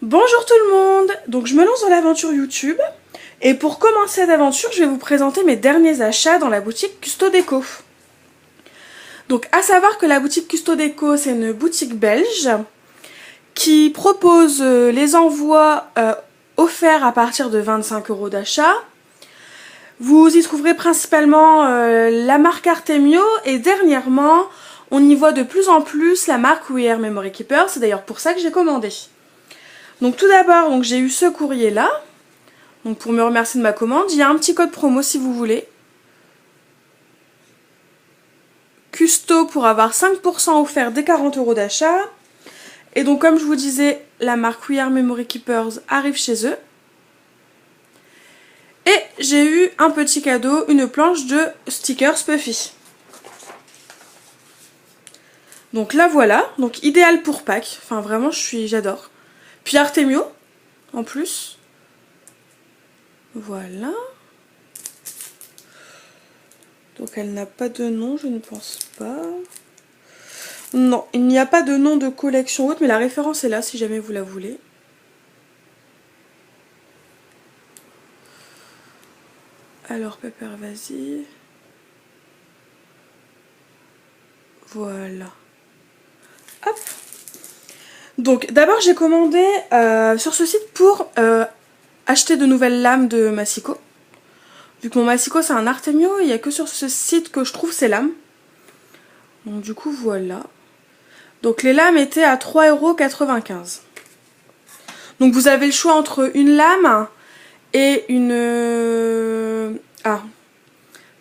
Bonjour tout le monde. Donc je me lance dans l'aventure YouTube. Et pour commencer cette aventure, je vais vous présenter mes derniers achats dans la boutique Custo Déco. Donc à savoir que la boutique Custo Déco, c'est une boutique belge qui propose les envois offerts à partir de 25 € d'achat. Vous y trouverez principalement la marque Artemio et dernièrement, on y voit de plus en plus la marque We Are Memory Keeper. C'est d'ailleurs pour ça que j'ai commandé. Donc tout d'abord, j'ai eu ce courrier là. Donc pour me remercier de ma commande, il y a un petit code promo si vous voulez. Custo pour avoir 5% offert dès 40 € d'achat. Et donc comme je vous disais, la marque We Are Memory Keepers arrive chez eux. Et j'ai eu un petit cadeau, une planche de stickers Puffy. Donc là voilà, donc idéal pour Pâques. Enfin vraiment j'adore. Puis Artemio en plus. Voilà. Donc elle n'a pas de nom, je ne pense pas. Non, il n'y a pas de nom de collection haute, mais la référence est là si jamais vous la voulez. Alors Pepper, vas-y. Voilà. Hop. Donc d'abord j'ai commandé sur ce site pour acheter de nouvelles lames de Massico. Vu que mon Massico c'est un Artemio, il n'y a que sur ce site que je trouve ces lames. Donc du coup voilà. Donc les lames étaient à 3,95 €. Donc vous avez le choix entre une lame et une...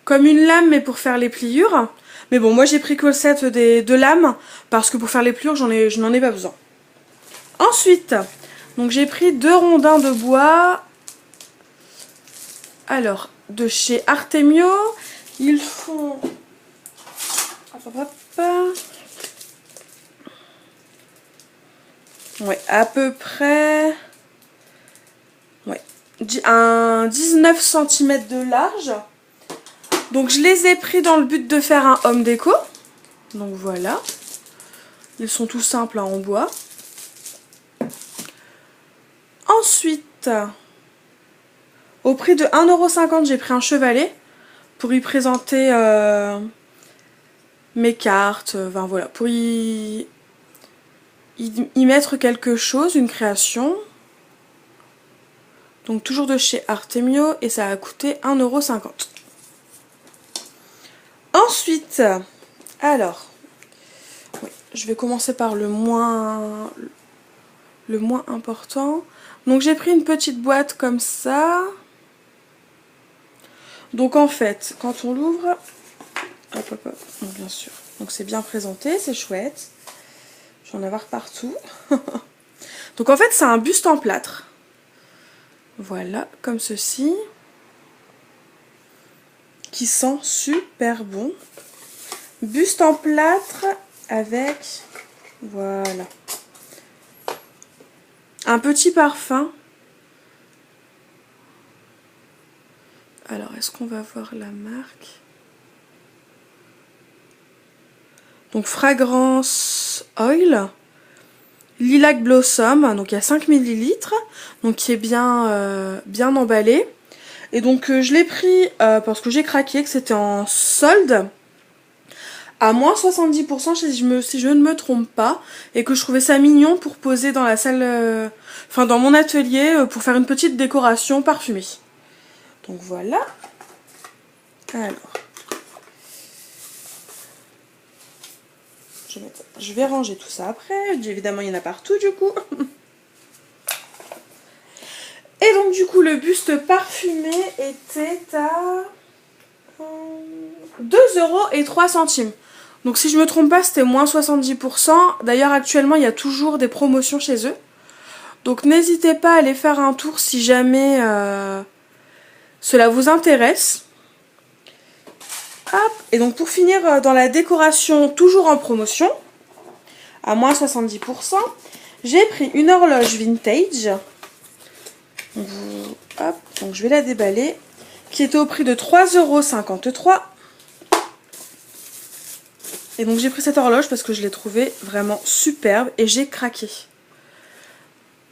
comme une lame mais pour faire les pliures. Mais bon, moi j'ai pris que le set des deux lames parce que pour faire les pliures, je n'en ai pas besoin. Ensuite, donc j'ai pris 2 rondins de bois. Alors, de chez Artemio, ils font... Ouais, à peu près... Ouais, un 19 cm de large. Donc je les ai pris dans le but de faire un home déco. Donc voilà. Ils sont tout simples en bois. Ensuite, au prix de 1,50 €, j'ai pris un chevalet pour y présenter mes cartes. Enfin voilà, pour y mettre quelque chose, une création. Donc toujours de chez Artemio et ça a coûté 1,50 €. Ensuite, alors, oui, je vais commencer par le moins important. Donc j'ai pris une petite boîte comme ça. Donc en fait, quand on l'ouvre, hop hop hop, donc bien sûr. Donc c'est bien présenté, c'est chouette. Je vais en avoir partout. Donc en fait, c'est un buste en plâtre. Voilà, comme ceci. Qui sent super bon. Buste en plâtre avec, voilà, un petit parfum. Alors, est-ce qu'on va voir la marque? Donc, Fragrance Oil. Lilac Blossom. Donc, il y a 5 ml. Donc, qui est bien, bien emballé. Et donc, je l'ai pris parce que j'ai craqué, que c'était en solde. À moins 70% si je ne me trompe pas. Et que je trouvais ça mignon pour poser dans la salle... Enfin, dans mon atelier, pour faire une petite décoration parfumée. Donc voilà. Alors. Je vais ranger tout ça après. Évidemment, il y en a partout du coup. Et donc du coup, le buste parfumé était à 2,03 €. Donc si je me trompe pas, c'était moins 70%. D'ailleurs, actuellement, il y a toujours des promotions chez eux. Donc n'hésitez pas à aller faire un tour si jamais cela vous intéresse. Hop. Et donc pour finir dans la décoration, toujours en promotion, à moins 70%, j'ai pris une horloge vintage. Hop. Donc je vais la déballer, qui était au prix de 3,53 €. Et donc j'ai pris cette horloge parce que je l'ai trouvée vraiment superbe et j'ai craqué.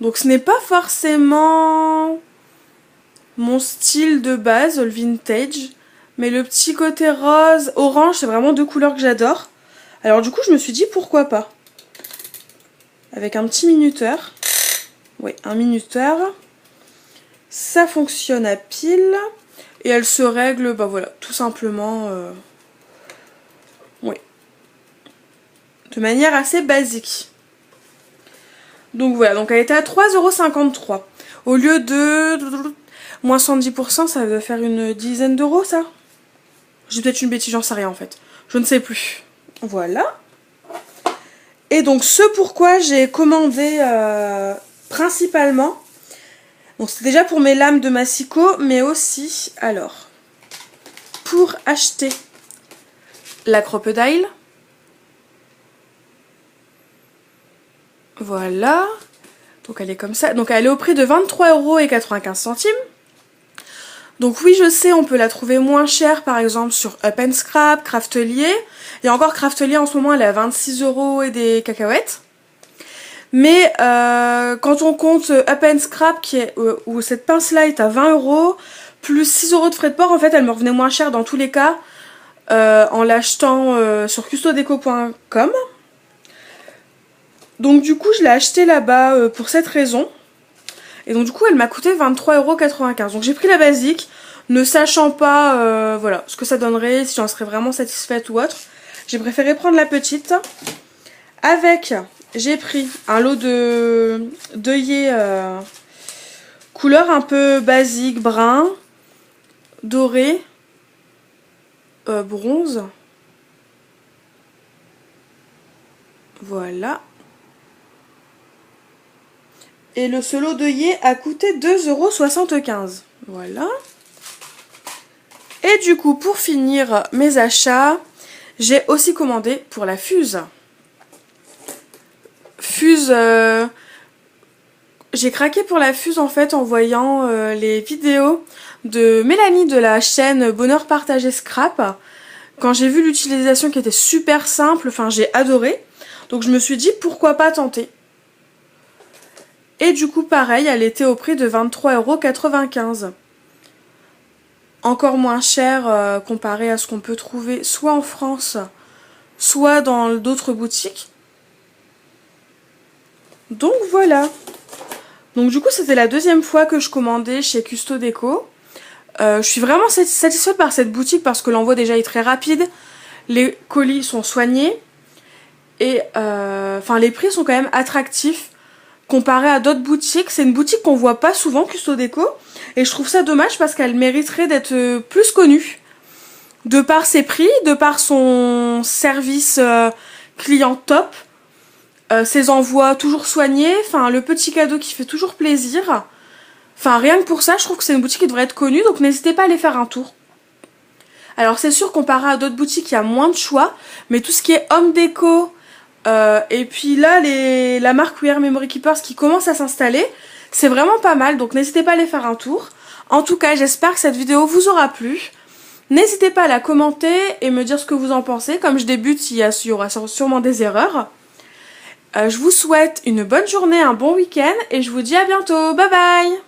Donc ce n'est pas forcément mon style de base, le vintage. Mais le petit côté rose, orange, c'est vraiment deux couleurs que j'adore. Alors du coup, je me suis dit pourquoi pas. Avec un petit minuteur. Oui, un minuteur. Ça fonctionne à pile. Et elle se règle, bah voilà, tout simplement. Oui. De manière assez basique. Donc voilà, donc elle était à 3,53 €. Au lieu de moins 70%, ça va faire une dizaine d'euros, ça. J'ai peut-être une bêtise, j'en sais rien en fait. Je ne sais plus. Voilà. Et donc ce pourquoi j'ai commandé principalement. Donc c'est déjà pour mes lames de Massiko, mais aussi, alors, pour acheter la crocodile. Voilà. Donc elle est comme ça. Donc elle est au prix de 23,95 €. Donc oui, je sais, on peut la trouver moins chère, par exemple, sur Up & Scrap, Craftelier. Et encore Craftelier, en ce moment, elle est à 26 € et des cacahuètes. Mais quand on compte Up & Scrap, où cette pince-là est à 20 €, plus 6 € de frais de port, en fait, elle me revenait moins cher dans tous les cas, en l'achetant sur custodeco.com. Donc du coup, je l'ai acheté là-bas pour cette raison. Et donc du coup, elle m'a coûté 23,95 €. Donc j'ai pris la basique, ne sachant pas voilà, ce que ça donnerait, si j'en serais vraiment satisfaite ou autre. J'ai préféré prendre la petite. Avec, j'ai pris un lot d'œillets couleur un peu basique, brun, doré, bronze. Voilà. Et le solo d'œillet a coûté 2,75 €. Voilà. Et du coup, pour finir mes achats, j'ai aussi commandé pour la fuse. Fuse... J'ai craqué pour la fuse en fait en voyant les vidéos de Mélanie de la chaîne Bonheur Partagé Scrap. Quand j'ai vu l'utilisation qui était super simple, enfin j'ai adoré. Donc je me suis dit pourquoi pas tenter. Et du coup pareil, elle était au prix de 23,95 €. Encore moins cher comparé à ce qu'on peut trouver soit en France, soit dans d'autres boutiques. Donc voilà. Donc du coup c'était la deuxième fois que je commandais chez Custo Déco. Je suis vraiment satisfaite par cette boutique parce que l'envoi déjà est très rapide. Les colis sont soignés. Et enfin les prix sont quand même attractifs. Comparé à d'autres boutiques, c'est une boutique qu'on voit pas souvent, Custo Déco, et je trouve ça dommage parce qu'elle mériterait d'être plus connue, de par ses prix, de par son service client top, ses envois toujours soignés, enfin le petit cadeau qui fait toujours plaisir, enfin rien que pour ça, je trouve que c'est une boutique qui devrait être connue, donc n'hésitez pas à aller faire un tour. Alors c'est sûr, comparé à d'autres boutiques, il y a moins de choix, mais tout ce qui est home déco, et puis là, la marque We Are Memory Keepers qui commence à s'installer, c'est vraiment pas mal, donc n'hésitez pas à aller faire un tour. En tout cas, j'espère que cette vidéo vous aura plu. N'hésitez pas à la commenter et me dire ce que vous en pensez. Comme je débute, il y aura sûrement des erreurs. Je vous souhaite une bonne journée, un bon week-end et je vous dis à bientôt. Bye bye!